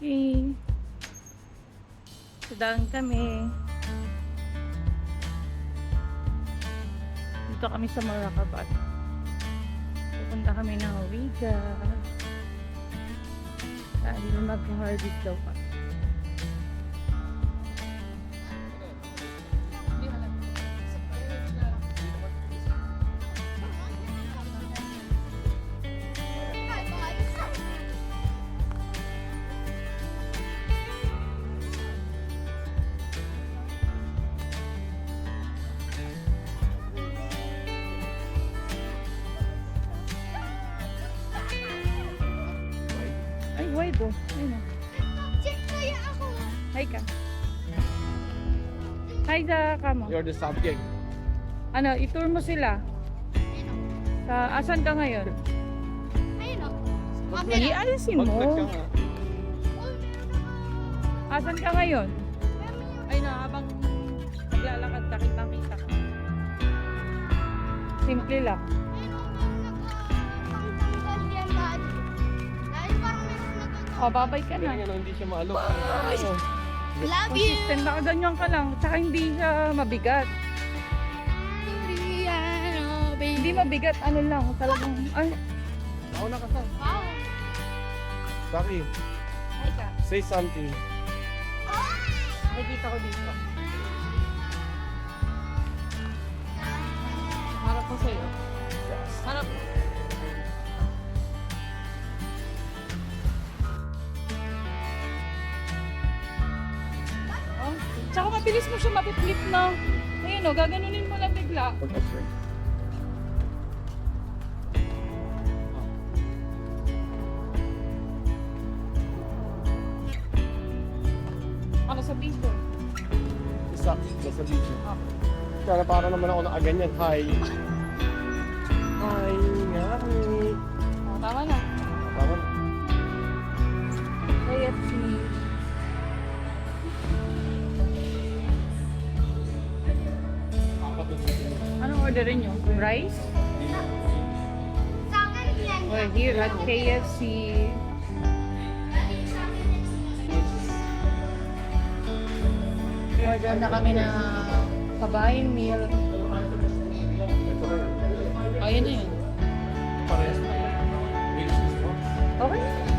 Okay. Sadaan kami. Dito kami sa Maracaibo. Pupunta kami ng Riga. Dahil mag-harvest daw pa. Ay, wide oh. Ayun oh. Check kaya ako. Hi ka. Hi sa kamo. You're the subject. Ano, itour mo sila. Sa asan ka ngayon? Ayun o. Ay, alisin mo. Mag-vlog ka nga. Asan ka ngayon? Ay na, habang naglalakad ka, kitang-kita ka. Simple lang. O, babay ka na. Kaya nga hindi siya maalok. Love you. Consistent, nakaganyan ka lang. Tsaka hindi siya mabigat. Hindi mabigat, ano lang, talagang, ay, Ako na kasal. Wow. Saki, ay ka. say something. Nakikita ko dito. Harap ko sa'yo. Harap. Oh, tsaka mabilis mo siya mapiplit na. Ayun o, gaganunin mo lang bigla. Ano sabihin ko? Isa, nasa video. Ah. Kaya para naman ako nakaganyan. Hi. Hi, nga. Oh, tama na. Tama na. KFC. Anong orderin nyo? Rice? Sa akin yan. Or here at KFC. Order na kami na kabayan meal. Ayun na yun. Parehas na. Okay.